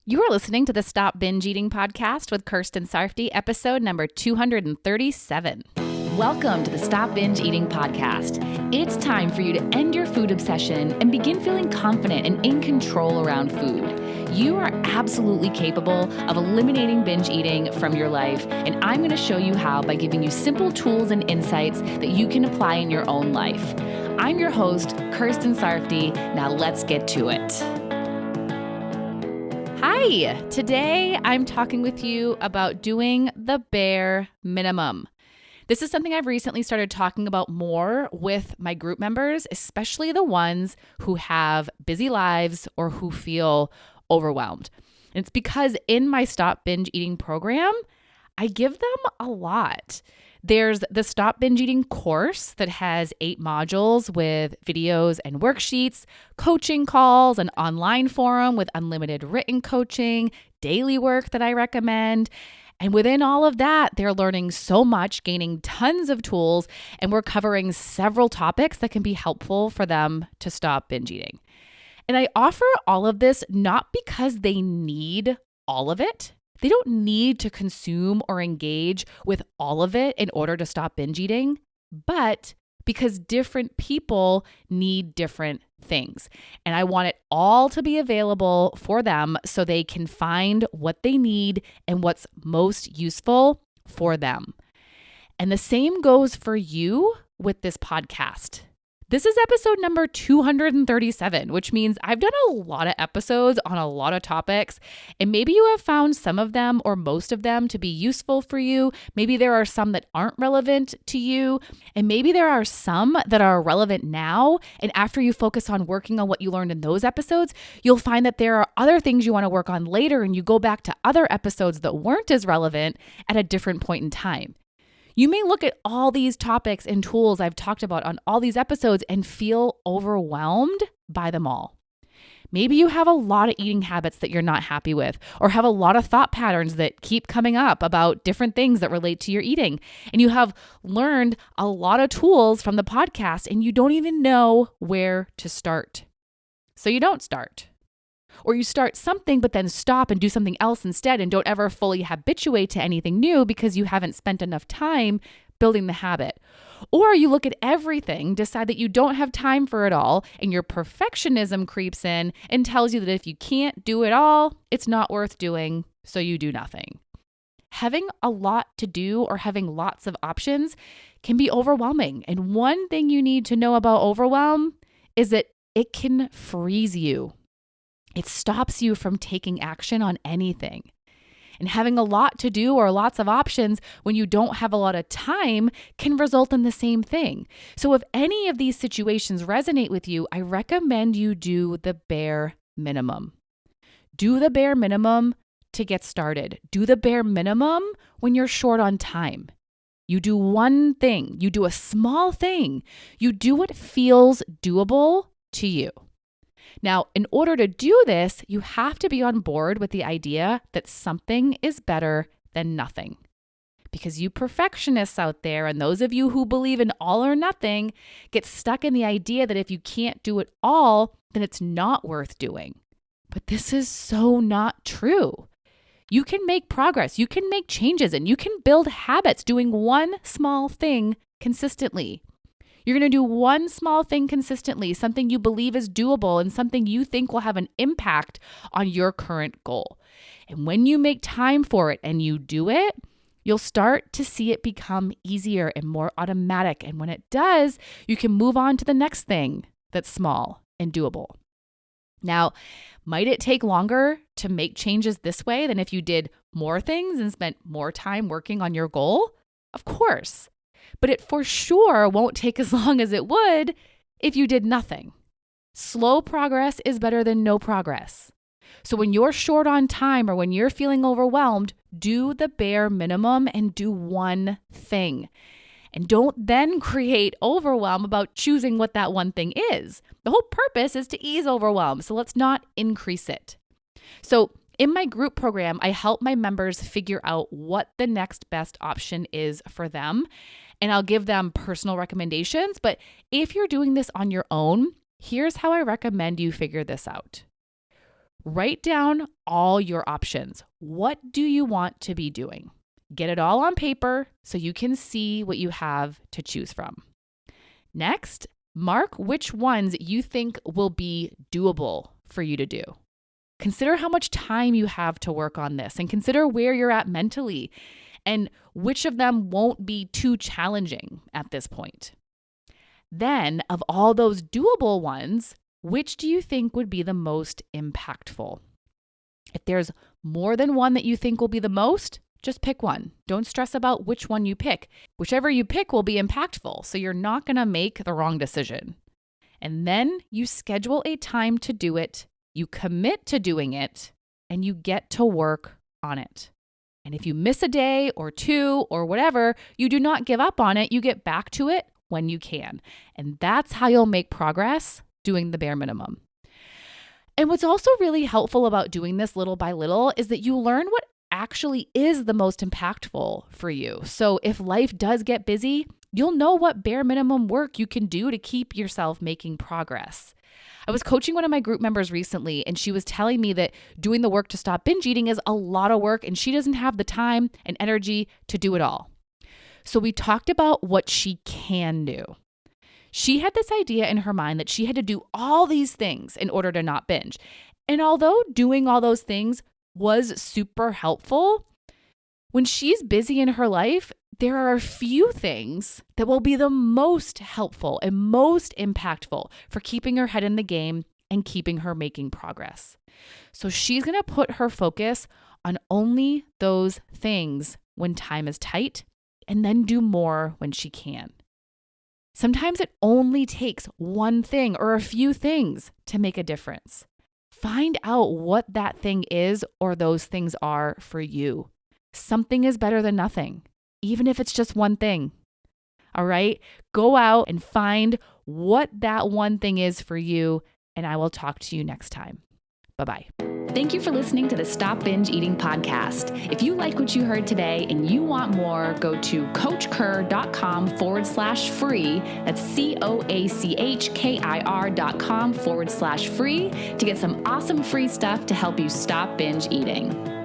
You are listening to the Stop Binge Eating podcast with Kirsten Sarfty, episode number 237. Welcome to the Stop Binge Eating podcast. It's time for you to end your food obsession and begin feeling confident and in control around food. You are absolutely capable of eliminating binge eating from your life, and I'm going to show you how by giving you simple tools and insights that you can apply in your own life. I'm your host, Kirsten Sarfty. Now let's get to it. Hi, today I'm talking with you about doing the bare minimum. This is something I've recently started talking about more with my group members, especially the ones who have busy lives or who feel overwhelmed. And it's because in my Stop Binge Eating program, I give them a lot. There's the Stop Binge Eating course that has 8 modules with videos and worksheets, coaching calls, an online forum with unlimited written coaching, daily work that I recommend. And within all of that, they're learning so much, gaining tons of tools, and we're covering several topics that can be helpful for them to stop binge eating. And I offer all of this not because they need all of it. They don't need to consume or engage with all of it in order to stop binge eating, but because different people need different things. And I want it all to be available for them so they can find what they need and what's most useful for them. And the same goes for you with this podcast. This is episode number 237, which means I've done a lot of episodes on a lot of topics, and maybe you have found some of them or most of them to be useful for you. Maybe there are some that aren't relevant to you, and maybe there are some that are relevant now, and after you focus on working on what you learned in those episodes, you'll find that there are other things you want to work on later, and you go back to other episodes that weren't as relevant at a different point in time. You may look at all these topics and tools I've talked about on all these episodes and feel overwhelmed by them all. Maybe you have a lot of eating habits that you're not happy with, or have a lot of thought patterns that keep coming up about different things that relate to your eating. And you have learned a lot of tools from the podcast and you don't even know where to start. So you don't start. Or you start something but then stop and do something else instead and don't ever fully habituate to anything new because you haven't spent enough time building the habit. Or you look at everything, decide that you don't have time for it all, and your perfectionism creeps in and tells you that if you can't do it all, it's not worth doing, so you do nothing. Having a lot to do or having lots of options can be overwhelming. And one thing you need to know about overwhelm is that it can freeze you. It stops you from taking action on anything. And having a lot to do or lots of options when you don't have a lot of time can result in the same thing. So if any of these situations resonate with you, I recommend you do the bare minimum. Do the bare minimum to get started. Do the bare minimum when you're short on time. You do one thing. You do a small thing. You do what feels doable to you. Now, in order to do this, you have to be on board with the idea that something is better than nothing. Because you perfectionists out there and those of you who believe in all or nothing get stuck in the idea that if you can't do it all, then it's not worth doing. But this is so not true. You can make progress, you can make changes, and you can build habits doing one small thing consistently. You're going to do one small thing consistently, something you believe is doable and something you think will have an impact on your current goal. And when you make time for it and you do it, you'll start to see it become easier and more automatic. And when it does, you can move on to the next thing that's small and doable. Now, might it take longer to make changes this way than if you did more things and spent more time working on your goal? Of course. But it for sure won't take as long as it would if you did nothing. Slow progress is better than no progress. So when you're short on time or when you're feeling overwhelmed, do the bare minimum and do one thing. And don't then create overwhelm about choosing what that one thing is. The whole purpose is to ease overwhelm, so let's not increase it. So in my group program, I help my members figure out what the next best option is for them. And I'll give them personal recommendations. But if you're doing this on your own, here's how I recommend you figure this out. Write down all your options. What do you want to be doing? Get it all on paper so you can see what you have to choose from. Next, mark which ones you think will be doable for you to do. Consider how much time you have to work on this and consider where you're at mentally and which of them won't be too challenging at this point. Then, of all those doable ones, which do you think would be the most impactful? If there's more than one that you think will be the most, just pick one. Don't stress about which one you pick. Whichever you pick will be impactful, so you're not going to make the wrong decision. And then you schedule a time to do it, you commit to doing it, and you get to work on it. And if you miss a day or two or whatever, you do not give up on it. You get back to it when you can. And that's how you'll make progress doing the bare minimum. And what's also really helpful about doing this little by little is that you learn what actually is the most impactful for you. So if life does get busy, you'll know what bare minimum work you can do to keep yourself making progress. I was coaching one of my group members recently, and she was telling me that doing the work to stop binge eating is a lot of work, and she doesn't have the time and energy to do it all. So we talked about what she can do. She had this idea in her mind that she had to do all these things in order to not binge. And although doing all those things was super helpful, when she's busy in her life, there are a few things that will be the most helpful and most impactful for keeping her head in the game and keeping her making progress. So she's going to put her focus on only those things when time is tight and then do more when she can. Sometimes it only takes one thing or a few things to make a difference. Find out what that thing is or those things are for you. Something is better than nothing, even if it's just one thing. All right? Go out and find what that one thing is for you, and I will talk to you next time. Bye-bye. Thank you for listening to the Stop Binge Eating podcast. If you like what you heard today and you want more, go to coachkir.com/free. That's COACHKIR.com/free to get some awesome free stuff to help you stop binge eating.